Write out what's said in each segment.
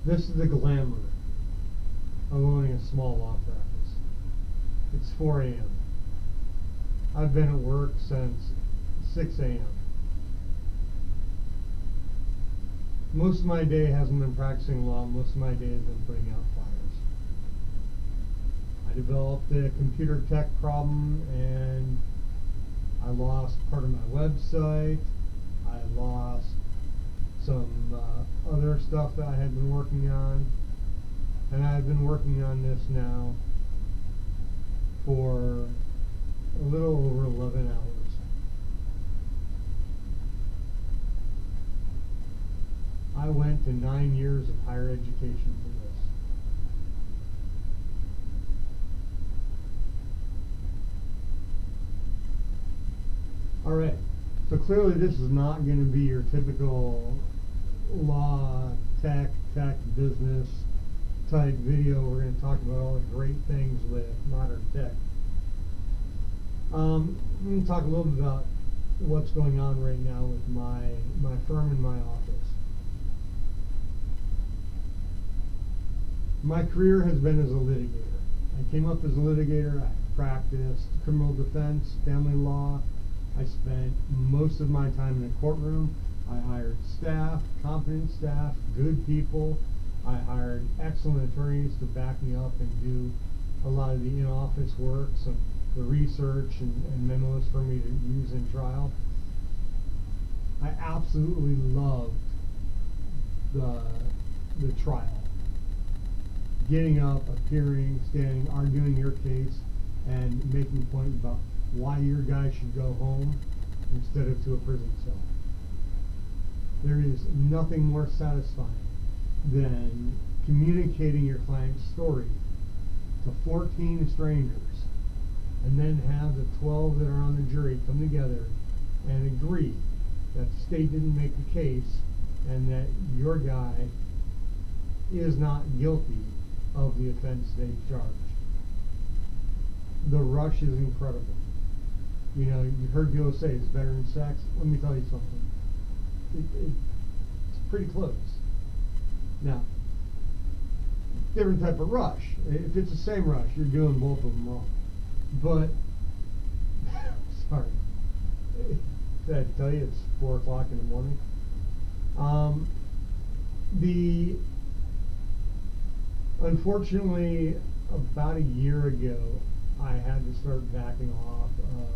This is the glamour of owning a small law practice. It's 4 a.m. I've been at work since 6 a.m. Most of my day hasn't been practicing law. Most of my day has been putting out fires. I developed a computer tech problem and I lost part of my website. I lost some other stuff that I had been working on. And I've been working on this now for a little over 11 hours. I went to 9 years of higher education for this. Alright, so clearly this is not going to be your typical law, tech, business type video. We're going to talk about all the great things with modern tech. I'm going to talk a little bit about what's going on right now with my firm and my office. My career has been as a litigator. I came up as a litigator. I practiced criminal defense, family law. I spent most of my time in a courtroom. I hired staff, competent staff, good people. I hired excellent attorneys to back me up and do a lot of the in-office work, so the research and memos for me to use in trial. I absolutely loved the trial. Getting up, appearing, standing, arguing your case, and making a point about why your guy should go home instead of to a prison cell. There is nothing more satisfying than communicating your client's story to 14 strangers and then have the 12 that are on the jury come together and agree that the state didn't make the case and that your guy is not guilty of the offense they charged. The rush is incredible. You know, you've heard people say it's better than sex. Let me tell you something. It's pretty close. Now, different type of rush. If it's the same rush, you're doing both of them wrong. But, sorry. Did I tell you it's 4 o'clock in the morning? Unfortunately, about a year ago, I had to start backing off of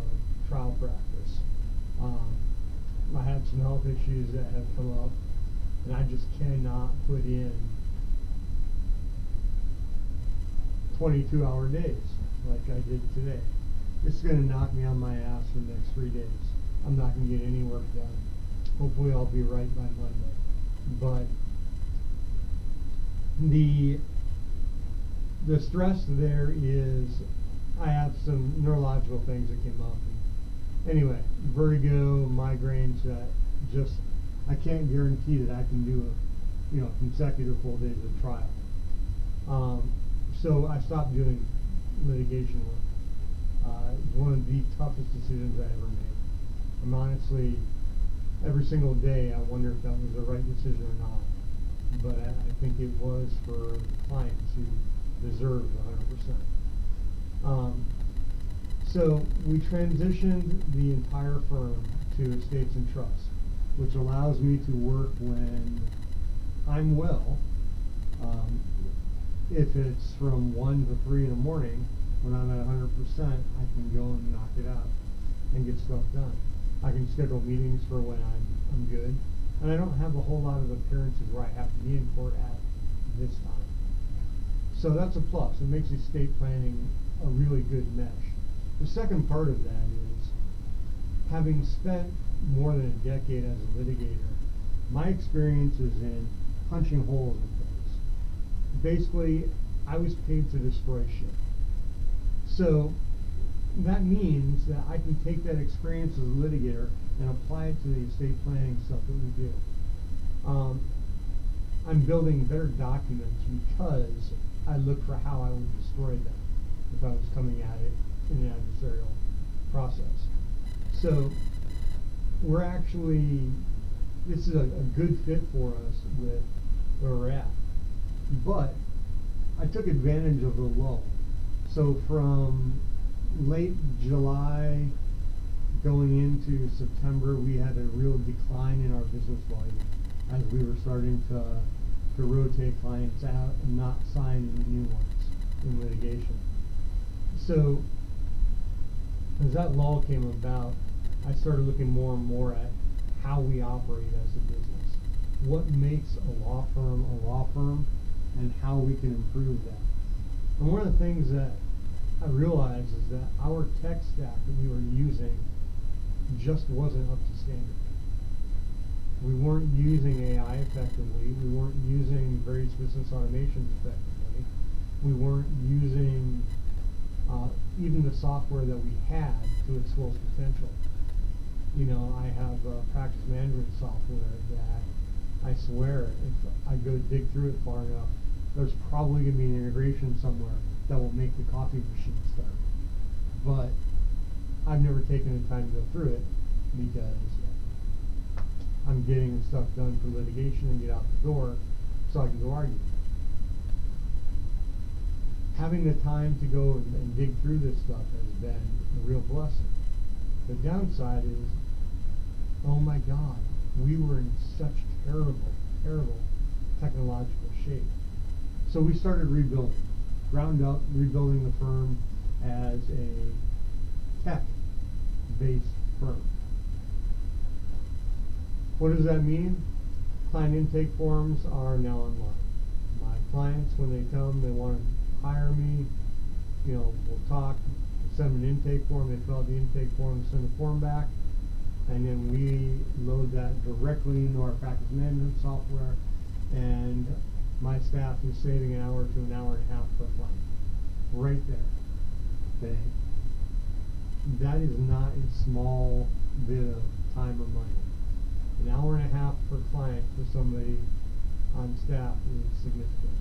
trial practice. I had some health issues that have come up, and I just cannot put in 22-hour days like I did today. This is going to knock me on my ass for the next 3 days. I'm not going to get any work done. Hopefully I'll be right by Monday. But the stress there is I have some neurological things that came up. Anyway, vertigo, migraines that just I can't guarantee that I can do consecutive full days of trial. So I stopped doing litigation work. It was one of the toughest decisions I ever made. I'm honestly, every single day I wonder if that was the right decision or not. But I think it was for clients who deserved 100%. So we transitioned the entire firm to estates and trusts, which allows me to work when I'm well. If it's from 1 to 3 in the morning, when I'm at 100%, I can go and knock it out and get stuff done. I can schedule meetings for when I'm good, and I don't have a whole lot of appearances where I have to be in court at this time. So that's a plus. It makes estate planning a really good mesh. The second part of that is, having spent more than a decade as a litigator, my experience is in punching holes in things. Basically, I was paid to destroy shit. So that means that I can take that experience as a litigator and apply it to the estate planning stuff that we do. I'm building better documents because I look for how I would destroy them if I was coming at it in an adversarial process. So this is a good fit for us with where we're at. But I took advantage of the lull. So from late July going into September, we had a real decline in our business volume as we were starting to rotate clients out and not sign any new ones in litigation. So as that lull came about, I started looking more and more at how we operate as a business. What makes a law firm, and how we can improve that. And one of the things that I realized is that our tech stack that we were using just wasn't up to standard. We weren't using AI effectively. We weren't using various business automations effectively. We weren't using even the software that we had to its fullest potential. You know, I have practice management software that I swear if I go dig through it far enough, there's probably going to be an integration somewhere that will make the coffee machine start. But I've never taken the time to go through it because I'm getting stuff done for litigation and get out the door so I can go argue. Having the time to go and dig through this stuff has been a real blessing. The downside is, oh my God, we were in such terrible technological shape. So we started rebuilding, ground up, rebuilding the firm as a tech-based firm. What does that mean? Client intake forms are now online. My clients, when they come, they want to hire me, you know, we'll talk, send them an intake form, they fill out the intake form, send the form back, and then we load that directly into our practice management software, and my staff is saving an hour to an hour and a half per client. Right there. Okay. That is not a small bit of time or money. An hour and a half per client for somebody on staff is significant.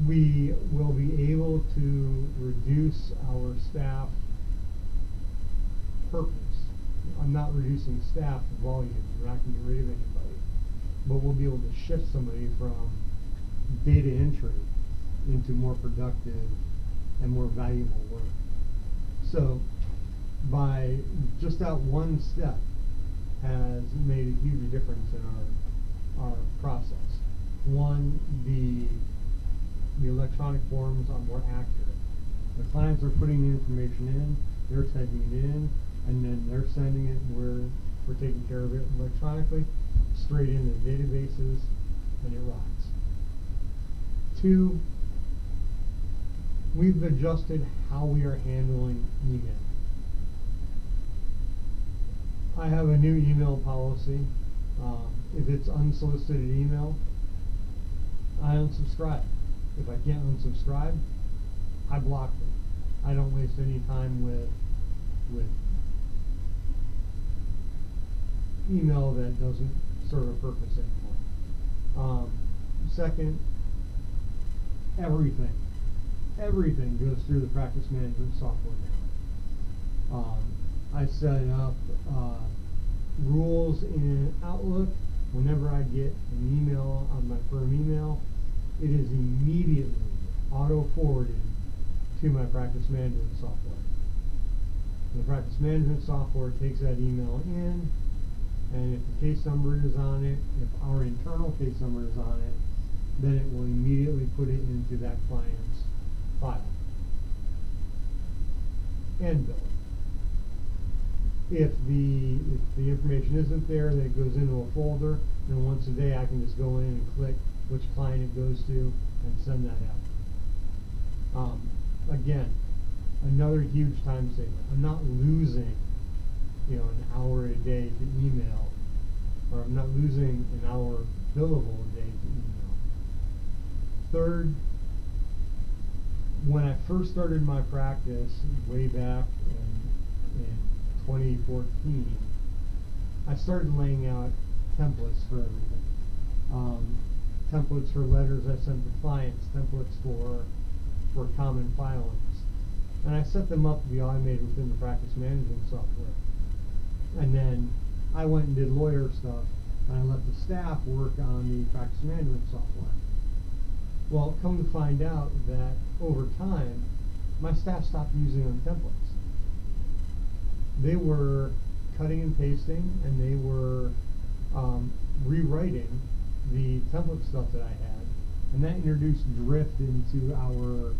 We will be able to reduce our staff purpose. I'm not reducing staff volume. We're not going to get rid of anybody. But we'll be able to shift somebody from data entry into more productive and more valuable work. So by just that one step has made a huge difference in our process. One, the electronic forms are more accurate. The clients are putting the information in, they're typing it in, and then they're sending it, and we're taking care of it electronically, straight into the databases, and it rocks. Two, we've adjusted how we are handling email. I have a new email policy. If it's unsolicited email, I unsubscribe. If I can't unsubscribe, I block them. I don't waste any time with email that doesn't serve a purpose anymore. Second, everything goes through the practice management software now. I set up rules in Outlook. Whenever I get an email on my firm email, it is immediately auto-forwarded to my practice management software. The practice management software takes that email in, and if the case number is on it, if our internal case number is on it, then it will immediately put it into that client's file and bill it. If the information isn't there, then it goes into a folder, and once a day I can just go in and click which client it goes to and send that out. Again, another huge time saver. I'm not losing, an hour a day to email, or I'm not losing an hour billable a day to email. Third, when I first started my practice way back in 2014, I started laying out templates for everything. Templates for letters I sent to clients, templates for common filings. And I set them up to be automated within the practice management software. And then I went and did lawyer stuff and I let the staff work on the practice management software. Well, come to find out that over time, my staff stopped using them templates. They were cutting and pasting, and they were rewriting the template stuff that I had, and that introduced drift into our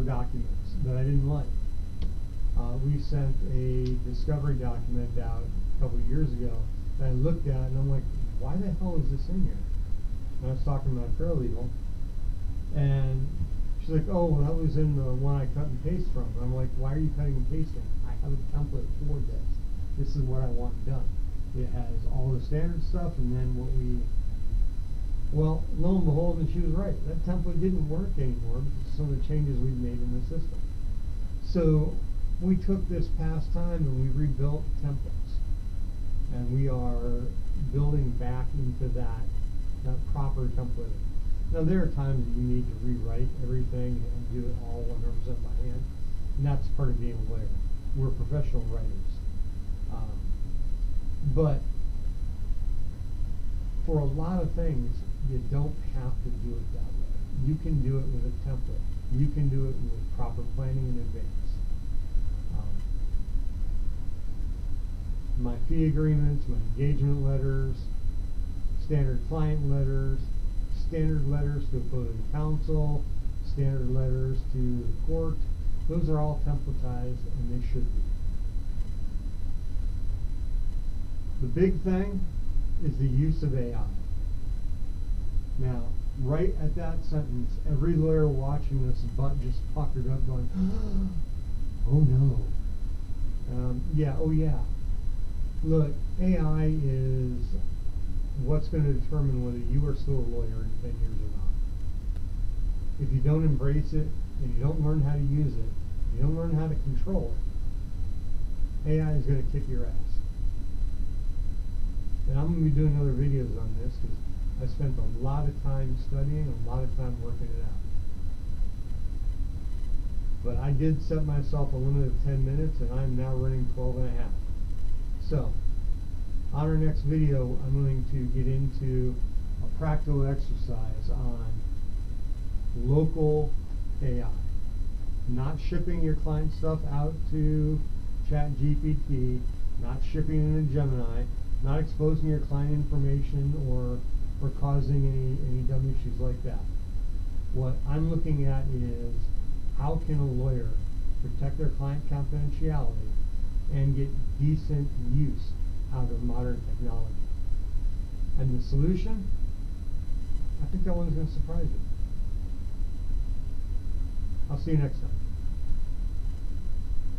documents that I didn't like. We sent a discovery document out a couple of years ago that I looked at, and I'm like, why the hell is this in here? And I was talking to my paralegal, and she's like, oh, well, that was in the one I cut and paste from. And I'm like, why are you cutting and pasting? I have a template for this. This is what I want done. It has all the standard stuff, and then what we... Well, lo and behold, and she was right. That template didn't work anymore because of some of the changes we've made in the system. So we took this past time and we rebuilt templates. And we are building back into that proper template. Now there are times that you need to rewrite everything and do it all 100% by hand. And that's part of being a lawyer. We're professional writers. But for a lot of things, you don't have to do it that way. You can do it with a template. You can do it with proper planning in advance. My fee agreements, my engagement letters, standard client letters, standard letters to opposing counsel, standard letters to the court, those are all templatized, and they should be. The big thing is the use of AI. Now, right at that sentence, every lawyer watching this butt just puckered up going, oh no. Oh yeah. Look, AI is what's going to determine whether you are still a lawyer in 10 years or not. If you don't embrace it, and you don't learn how to use it, you don't learn how to control it, AI is going to kick your ass. And I'm going to be doing other videos on this because I spent a lot of time studying and a lot of time working it out. But I did set myself a limit of 10 minutes, and I'm now running 12 and a half. So, on our next video, I'm going to get into a practical exercise on local AI. Not shipping your client stuff out to ChatGPT, not shipping it into Gemini, not exposing your client information or causing any dumb issues like that. What I'm looking at is how can a lawyer protect their client confidentiality and get decent use out of modern technology. And the solution? I think that one's going to surprise you. I'll see you next time.